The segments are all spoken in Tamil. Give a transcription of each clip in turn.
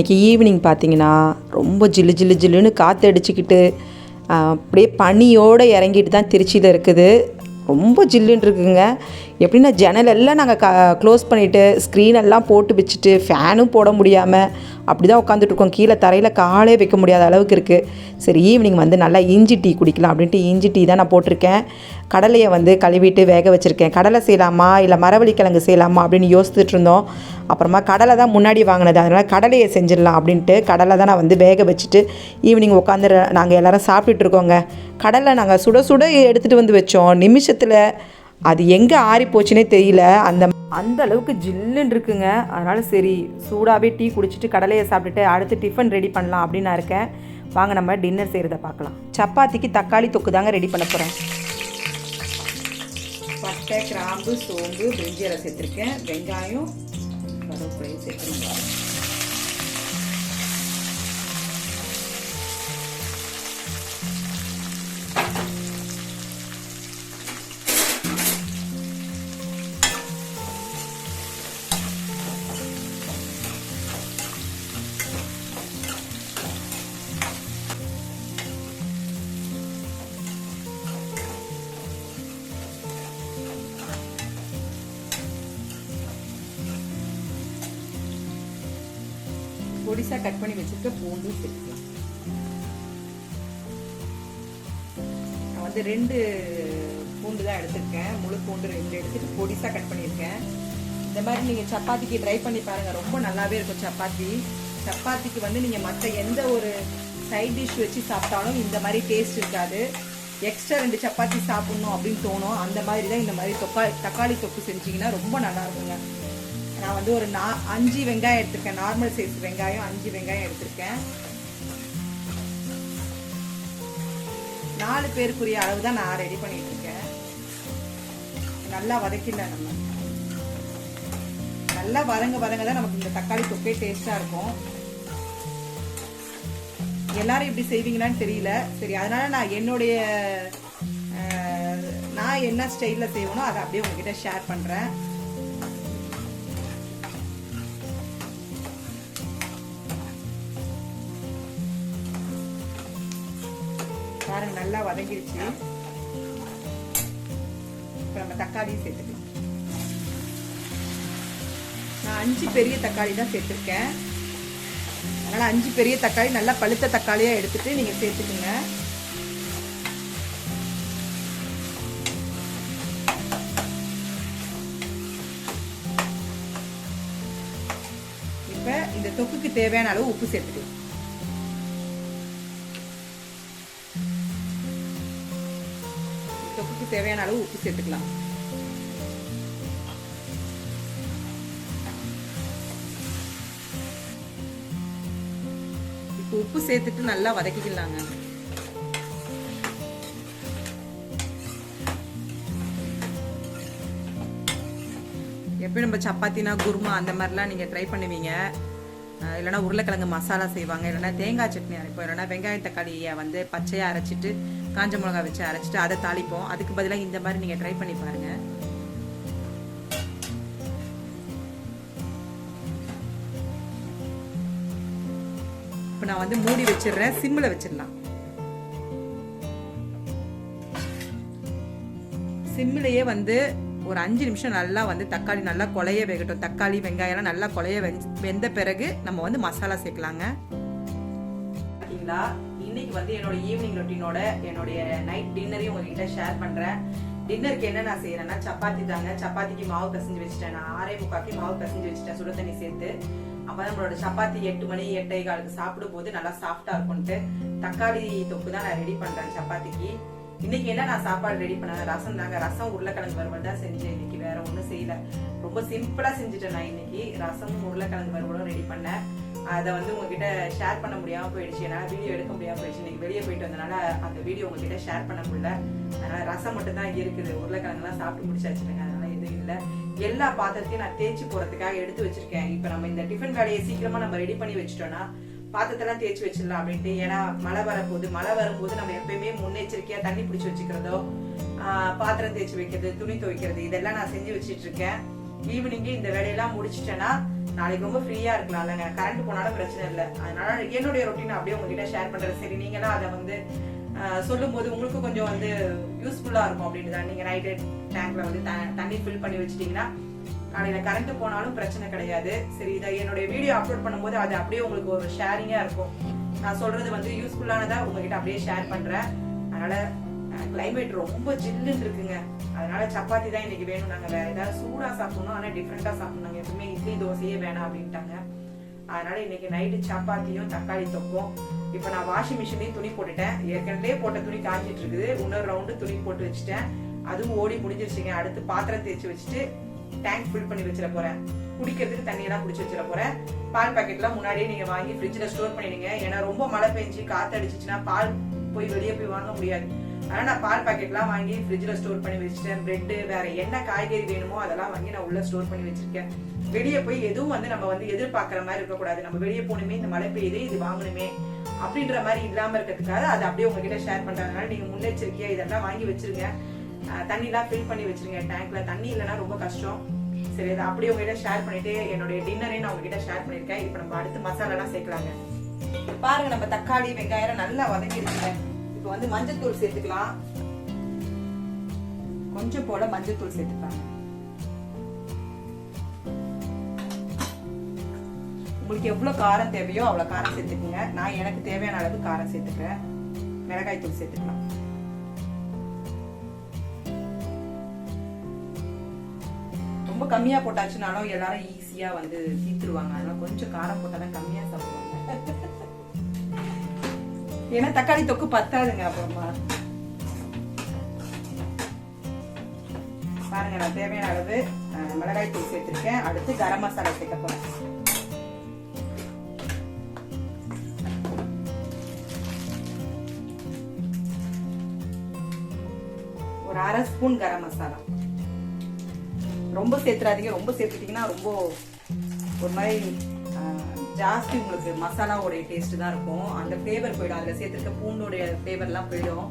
இன்றைக்கி ஈவினிங் பார்த்திங்கன்னா ரொம்ப ஜில்லு ஜில்லு ஜில்லுன்னு காற்று அடிச்சுக்கிட்டு அப்படியே பனியோடு இறங்கிட்டு தான் திருச்சியில் இருக்குது. ரொம்ப ஜில்லுன்னு இருக்குங்க. எப்படின்னா ஜன்னலெல்லாம் நாங்கள் க்ளோஸ் பண்ணிவிட்டு ஸ்க்ரீனெல்லாம் போட்டு வச்சுட்டு ஃபேனும் போட முடியாமல் அப்படி தான் உட்காந்துட்ருக்கோம். கீழே தரையில் காலே வைக்க முடியாத அளவுக்கு இருக்குது. சரி ஈவினிங் வந்து நல்லா இஞ்சி டீ குடிக்கலாம் அப்படின்ட்டு இஞ்சி டீ தான் நான் போட்டிருக்கேன். கடலையை வந்து கழுவிட்டு வேக வச்சுருக்கேன். கடலை செய்யலாமா இல்லை மரவள்ளிக்கிழங்கு செய்யலாமா அப்படின்னு யோசிச்சுட்டு இருந்தோம். அப்புறமா கடலை தான் முன்னாடி வாங்கினது, அதனால் கடலையை செஞ்சிடலாம் அப்படின்ட்டு கடலை தான் நான் வந்து வேக வச்சுட்டு ஈவினிங் உட்காந்து நாங்கள் எல்லோரும் சாப்பிட்டுட்டு இருக்கோங்க. கடலை நாங்கள் சுட சுட எடுத்துகிட்டு வந்து வச்சோம். நிமிஷத்தில் அது எங்கே ஆறி போச்சுன்னே தெரியல. அந்த அளவுக்கு ஜில்லுன்னு இருக்குங்க. அதனால் சரி சூடாகவே டீ குடிச்சிட்டு கடலையை சாப்பிட்டுட்டு அடுத்து டிஃபன் ரெடி பண்ணலாம் அப்படின்னு நான் இருக்கேன். வாங்க நம்ம டின்னர் செய்கிறத பார்க்கலாம். சப்பாத்திக்கு தக்காளி தொக்கு தாங்க ரெடி பண்ண போகிறேன். பட்டை, கிராம்பு, சோம்பு, பிரிஞ்சி இலை சேர்த்துருக்கேன். வெங்காயம், கருவேப்பிலையும் சேர்த்துருங்க. பொடிசா கட் பண்ணி வச்சிருக்க பூண்டு சேர்த்துக்கலாம். நான் வந்து 2 பூண்டு தான் எடுத்திருக்கேன். முழு பூண்டு 2 எடுத்துட்டு பொடிசா கட் பண்ணியிருக்கேன். இந்த மாதிரி நீங்கள் சப்பாத்திக்கு ட்ரை பண்ணி பாருங்கள், ரொம்ப நல்லாவே இருக்கும். சப்பாத்திக்கு வந்து நீங்கள் மற்ற எந்த ஒரு சைட் டிஷ் வச்சு சாப்பிட்டாலும் இந்த மாதிரி டேஸ்ட் இருக்காது. எக்ஸ்ட்ரா 2 சப்பாத்தி சாப்பிட்ணும் அப்படின்னு தோணும். அந்த மாதிரி தான் இந்த மாதிரி தக்காளி தொக்கு செஞ்சிங்கன்னா ரொம்ப நல்லா இருக்குங்க. நான் வந்து ஒரு 5 வெங்காயம் எடுத்திருக்கேன். நார்மல் சைஸ் வெங்காயம் 5 வெங்காயம் எடுத்திருக்கேன். 4 பேருக்குரிய அளவு தான் நான் ரெடி பண்ணிட்டு இருக்கேன். நல்லா வதக்கிடலாம். நம்ம நல்லா வதங்க தான் நமக்கு இந்த தக்காளி தொக்கே டேஸ்டா இருக்கும். எல்லாரும் இப்படி செய்வீங்களான்னு தெரியல. சரி, அதனால நான் என்ன ஸ்டைல்ல செய்வேனோ அதை அப்படியே உங்ககிட்ட ஷேர் பண்றேன். பாருங்க நல்லா வதங்கிருச்சு. இப்ப நம்ம தக்காளியும் சேர்த்துக்கலாம். நான் 5 பெரிய தக்காளி தான் சேர்த்திருக்கேன். அதனால 5 பெரிய தக்காளி நல்லா பழுத்த தக்காளியா எடுத்துட்டு நீங்க சேர்த்துக்குங்க. இப்ப இந்த தொக்குக்கு தேவையான அளவு உப்பு சேர்த்துக்கலாம். தொக்குக்கு தேவையான அளவு உப்பு சேர்த்துக்கலாம். இப்போ உப்பு சேர்த்துட்டு நல்லா வதக்கிக்கலாங்க. எப்படி நம்ம சப்பாத்தினா குருமா அந்த மாதிரிலாம் நீங்க ட்ரை பண்ணுவீங்க. இல்லைனா உருளைக்கிழங்கு மசாலா செய்வாங்க, இல்லைனா தேங்காய் சட்னி அரைப்போம், இல்லைனா வெங்காயம் தக்காளியை வந்து பச்சையாக அரைச்சிட்டு காஞ்ச மிளகா வச்சு அரைச்சிட்டு அதை தாளிப்போம். அதுக்கு பதிலாக இந்த மாதிரி நீங்கள் ட்ரை பண்ணி பாருங்க. இப்போ நான் வந்து மூடி வச்சிடுறேன். சிம்மில் வச்சிடலாம். சிம்மிலேயே வந்து ஒரு 5 நிமிஷம் நல்லா வந்து தக்காளி நல்லா கொலைய வேகட்டும். தக்காளி வெங்காயம்லாம் நல்லா கொலைய வெந்த பிறகு நம்ம வந்து மசாலா சேர்க்கலாங்க. பார்த்தீங்களா, இன்னைக்கு வந்து என்னோட ஈவினிங் ரொட்டீனோட என்னுடைய நைட் டின்னரையும் உங்ககிட்ட ஷேர் பண்றேன். டின்னருக்கு என்ன நான் செய்யறேன்னா சப்பாத்தி தாங்க. சப்பாத்திக்கு மாவு பிசைஞ்சு வச்சுட்டேன். நான் 6:45 மாவு பிசைஞ்சு வச்சுட்டேன் சுட தண்ணி சேர்த்து. அப்பதான் நம்மளோட சப்பாத்தி 8 மணி 8:15 சாப்பிடும் போது நல்லா சாஃப்டா இருக்கும்ட்டு தக்காளி தொக்கு தான் நான் ரெடி பண்றேன் சப்பாத்திக்கு. இன்னைக்கு என்ன நான் சாப்பாடு ரெடி பண்ணேன், ரசம் தாங்க. ரசம் உருளைக்கிழங்கு வறுவல் தான் செஞ்சேன். இன்னைக்கு வேற ஒன்றும் செய்யல, ரொம்ப சிம்பிளா செஞ்சுட்டேன். நான் இன்னைக்கு ரசமும் உருளைக்கிழங்கு வறுவலும் ரெடி பண்ணேன். அதை வந்து உங்ககிட்ட ஷேர் பண்ண முடியாம போயிடுச்சு. என்னால் வீடியோ எடுக்க முடியாம போயிடுச்சு. இன்னைக்கு வெளியே போயிட்டு வந்தனால அந்த வீடியோ உங்ககிட்ட ஷேர் பண்ண முடியல. அதனால ரசம் மட்டும் தான் இருக்குது. உருளைக்கிழங்குலாம் சாப்பிட்டு முடிச்சாச்சுங்க. அதனால எதுவும் இல்லை. எல்லா பாத்திரத்தையும் நான் தேய்ச்சி போறதுக்காக எடுத்து வச்சிருக்கேன். இப்போ நம்ம இந்த டிஃபன் வேலையை சீக்கிரமா நம்ம ரெடி பண்ணி வச்சுட்டோம்னா பாத்திரத்தெல்லாம் தேய்ச்சி வச்சிடலாம் அப்படின்ட்டு. ஏன்னா மழை வரும்போது நம்ம எப்பயுமே முன்னெச்சரிக்கையா தண்ணி பிடிச்சி வச்சுக்கிறதோ, பாத்திரம் தேய்ச்சி வைக்கிறது, துணி துவைக்கிறது, இதெல்லாம் நான் செஞ்சு வச்சிட்டு இருக்கேன். ஈவினிங்கே இந்த வேலையெல்லாம் முடிச்சிட்டேன்னா நாளைக்கு ரொம்ப ஃப்ரீயா இருக்கலாம் இல்லைங்க, கரண்ட் போனாலும் பிரச்சனை இல்லை. அதனால என்னுடைய ரொட்டீன் அப்படியே உங்ககிட்ட ஷேர் பண்றேன். சரி, நீங்களாம் அதை வந்து சொல்லும் போது உங்களுக்கு கொஞ்சம் வந்து யூஸ்ஃபுல்லா இருக்கும் அப்படின்னு தான். நீங்க நைட்டு டேங்க்ல வந்து தண்ணி ஃபில் பண்ணி வச்சிட்டீங்கன்னா நாளையில கரண்ட் போனாலும் பிரச்சனை கிடையாது. சரி, இதை என்னுடைய வீடியோ அப்லோட் பண்ணும்போது அது அப்படியே உங்களுக்கு ஒரு ஷேரிங்கா இருக்கும். நான் சொல்றது வந்து யூஸ்ஃபுல்லானதா உங்ககிட்ட அப்படியே ஷேர் பண்றேன். அதனால கிளைமேட் ரொம்ப ஜில்லுன்னு இருக்குங்க. அதனால சப்பாத்தி தான் இன்னைக்கு வேணும். நாங்க வேற ஏதாவது சூடா சாப்பிடணும், ஆனா டிஃப்ரெண்டா சாப்பிடணும். எப்பவுமே இட்லி தோசையே வேணாம் அப்படின்ட்டாங்க. அதனால இன்னைக்கு நைட்டு சப்பாத்தியும் தக்காளி தொக்கும். இப்ப நான் வாஷிங் மிஷின்லயும் துணி போட்டுட்டேன். ஏற்கனவே போட்ட துணி காஞ்சிட்டு இருக்குது. இன்னொரு ரவுண்டு துணி போட்டு வச்சுட்டேன். அதுவும் ஓடி முடிஞ்சிருச்சுங்க. அடுத்து பாத்திரம் தேய்ச்சி வச்சுட்டு டேங்க் ஃபில் பண்ணி வச்சிட போறேன். குடிக்கிறதுக்கு தண்ணி எல்லாம் பிடிச்சி வச்சிட போறேன். பால் பாக்கெட் எல்லாம் முன்னாடியே நீங்க வாங்கி ஃப்ரிட்ஜ்ல ஸ்டோர் பண்ணிடுங்க. ஏன்னா ரொம்ப மழை பெஞ்சு காத்து அடிச்சுச்சுன்னா பால் போய் வெளியே போய் வாங்க முடியாது. அதனால நான் பால் பாக்கெட் எல்லாம் வாங்கி ஃப்ரிட்ஜ்ல ஸ்டோர் பண்ணி வச்சுட்டேன். பிரெட் வேற என்ன காய்கறி வேணுமோ அதெல்லாம் வாங்கி நான் உள்ள ஸ்டோர் பண்ணி வச்சிருக்கேன். வெளியே போய் எதுவும் வந்து நம்ம வந்து எதிர்பார்க்கிற மாதிரி இருக்கக்கூடாது. நம்ம வெளியே போகணுமே, இந்த மழை பெய்யுதே, இது வாங்கணுமே அப்படின்ற மாதிரி இல்லாம இருக்கிறதுக்காக அதை அப்படியே உங்ககிட்ட ஷேர் பண்றதுனால நீங்க முன்னெச்சரிக்கையா இதெல்லாம் வாங்கி வச்சிருங்க. தண்ணி எல்லாம் ஃபில் பண்ணி வச்சிருங்க. டேங்க்ல தண்ணி இல்லைன்னா ரொம்ப கஷ்டம். சரி, அதை அப்படியே உங்ககிட்ட ஷேர் பண்ணிட்டு என்னுடைய டின்னரே நான் உங்ககிட்ட ஷேர் பண்ணிருக்கேன். இப்ப நம்ம அடுத்து மசாலா எல்லாம் சேர்க்கலாங்க. பாருங்க, நம்ம தக்காளி வெங்காயம் நல்லா வதக்கிடுங்க. இப்ப வந்து மஞ்சத்தூள் சேர்த்துக்கலாம். கொஞ்சம் போல மஞ்சத்தூள் சேர்த்துக்கலாம். உங்களுக்கு எவ்வளவு காரம் தேவையோ அவ்வளவு காரம் சேர்த்துக்குங்க. நான் எனக்கு தேவையான அளவு காரம் சேர்த்துக்கிறேன். மிளகாய் தூள் சேர்த்துக்கலாம். ரொம்ப கம்மியா போட்டாச்சுனாலும் எல்லாரும் ஈஸியா வந்து தீத்துருவாங்க. அதனால கொஞ்சம் காரம் போட்டாதான் கம்மியா சாப்பிடுவாங்க. ஏன்னா தக்காளி தொக்கு பத்தாதுங்க. அப்புறமா பாருங்க, நான் தேவையான அளவு மிளகாய் தூள் சேர்த்திருக்கேன். அடுத்து கரம் மசாலா சேர்க்க போறேன். ஒரு 1/2 ஸ்பூன் கரம் மசாலா. ரொம்ப சேர்த்துறாதீங்க. ரொம்ப சேர்த்துட்டீங்கன்னா ரொம்ப ஒரு மாதிரி ஜாஸ்தி உங்களுக்கு மசாலாவோடைய டேஸ்ட் தான் இருக்கும். அந்த ஃபிளேவர் போயிடும். அதுல சேர்த்துருக்க பூண்டோடைய ஃபிளேவர் எல்லாம் போயிடும்.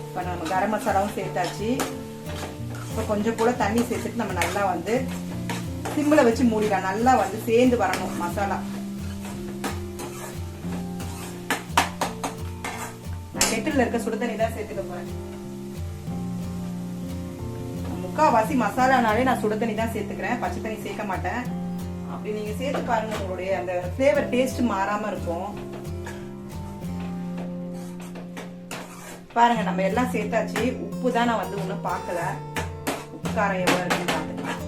இப்ப நம்ம கரம் மசாலாவும் சேர்த்தாச்சு. இப்ப கொஞ்சம் கூட தண்ணி சேர்த்துட்டு நம்ம நல்லா வந்து சிம்ல வச்சு மூடிடலாம். நல்லா வந்து சேர்ந்து வரணும் மசாலா. நான் கெட்டில் இருக்க சுடு தண்ணி தான் சேர்த்துக்க போறேன். முக்காவாசி மசாலானாலே நான் சுடு தண்ணி தான் சேர்த்துக்கிறேன். பச்சை தண்ணி சேர்க்க மாட்டேன். அப்படி நீங்க சேர்த்து பாருங்க, உங்களுடைய அந்த ஃபிளேவர் டேஸ்ட் மாறாம இருக்கும். பாருங்க, நம்ம எல்லாம் சேர்த்தாச்சு. உப்பு தான் நான் வந்து ஒன்னும் பார்க்கல. உப்பு காரம் எவ்வளவு இருக்குன்னு பார்த்துக்கலாம்.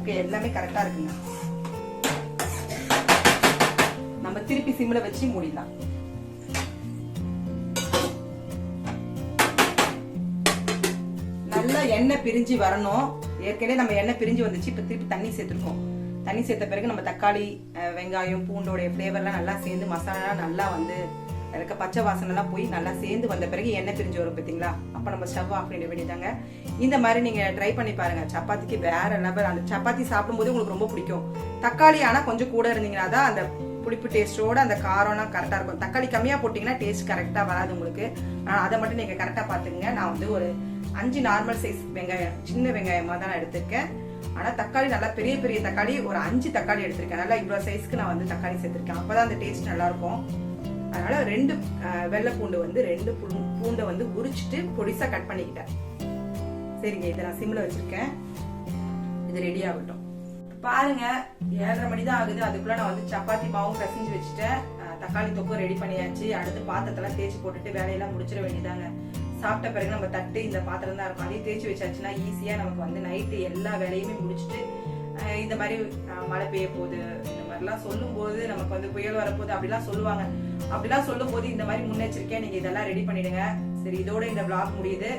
ஓகே, எல்லாமே கரெக்டா இருக்குங்க. நம்ம திருப்பி சிம்ல வச்சு மூடிடலாம். நல்லா எண்ணெய் பிரிஞ்சு வரணும். ஏற்கனவே நம்ம எண்ணெய் பிரிஞ்சு வந்துச்சு. இப்ப திருப்பி தண்ணி சேர்த்துருக்கோம். தண்ணி சேர்த்த பிறகு நம்ம தக்காளி வெங்காயம் பூண்டோடைய ஃபிளேவர்லாம் நல்லா சேர்ந்து மசாலா நல்லா வந்து இருக்க பச்சை வாசனை எல்லாம் போய் நல்லா சேர்ந்து வந்த பிறகு எண்ணெய் பிரிஞ்சு வரும் பார்த்தீங்களா? அப்ப நம்ம ஸ்டவ் ஆஃப் பண்ணிட வேண்டியதாங்க. இந்த மாதிரி நீங்க ட்ரை பண்ணி பாருங்க. சப்பாத்திக்கு வேற லெவல். அந்த சப்பாத்தி சாப்பிடும்போது உங்களுக்கு ரொம்ப பிடிக்கும். தக்காளி ஆனா கொஞ்சம் கூட இருந்தீங்கன்னா தான் அந்த புளிப்பு டேஸ்டோட அந்த காரம்னா கரெக்டா இருக்கும். தக்காளி கம்மியா போட்டீங்கன்னா டேஸ்ட் கரெக்டா வராது உங்களுக்கு. அதை மட்டும் நீங்க கரெக்டா பாத்துக்கங்க. நான் வந்து ஒரு 5 நார்மல் சைஸ் வெங்காயம், சின்ன வெங்காயமா தான் நான் எடுத்திருக்கேன். ஆனா தக்காளி நல்லா பெரிய பெரிய தக்காளி ஒரு 5 தக்காளி எடுத்திருக்கேன். நல்லா இவ்வளவு சைஸ்க்கு நான் வந்து தக்காளி சேர்த்திருக்கேன். அப்பதான் அந்த டேஸ்ட் நல்லா இருக்கும். அதனால 2 வெள்ளை பூண்டு வந்து 2 பூண்டை வந்து உரிச்சிட்டு பொடிசா கட் பண்ணிக்கிட்டேன். சரிங்க, இதை நான் சிம்ல வச்சிருக்கேன். இது ரெடி ஆகட்டும். பாருங்க, 7:30 மணி தான் ஆகுது. அதுக்குள்ள நான் வந்து சப்பாத்தி மாவும் பிசைஞ்சு வச்சுட்டேன். தக்காளி தொக்கும் ரெடி பண்ணியாச்சு. அடுத்து பாத்திரத்தெல்லாம் தேய்ச்சி போட்டுட்டு வேலையெல்லாம் முடிச்சிட வேண்டியதாங்க. சாப்பிட்ட பிறகு நம்ம தட்டு இந்த பாத்திரம் தான் இருக்கும். அதையும் தேய்ச்சி வச்சாச்சுன்னா ஈஸியா நமக்கு வந்து நைட்டு எல்லா வேலையுமே முடிச்சுட்டு இந்த மாதிரி மழை பெய்ய போகுது இந்த மாதிரிலாம் சொல்லும் போது நமக்கு வந்து புயல் வரப்போகுது அப்படிலாம் சொல்லுவாங்க. அப்படிலாம் சொல்லும் போது இந்த மாதிரி முன்னெச்சரிக்கையா நீங்க இதெல்லாம் ரெடி பண்ணிடுங்க. சரி, இதோட இந்த vlog முடியுது.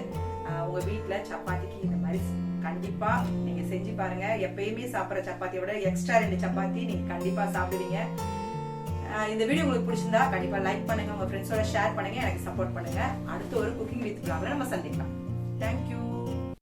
உங்க வீட்டுல சப்பாத்திக்கு இந்த மாதிரி கண்டிப்பா நீங்க செஞ்சு பாருங்க. எப்பயுமே சாப்பிட்ற சப்பாத்தியை விட எக்ஸ்ட்ரா 2 சப்பாத்தி நீங்க கண்டிப்பா சாப்பிடுவீங்க. இந்த வீடியோ உங்களுக்கு பிடிச்சிருந்தா கண்டிப்பா லைக் பண்ணுங்க, உங்க ஃப்ரெண்ட்ஸோட ஷேர் பண்ணுங்க, எனக்கு சப்போர்ட் பண்ணுங்க. அடுத்து ஒரு குக்கிங் வித் vlogல நம்ம சந்திக்கலாம். தேங்க்யூ.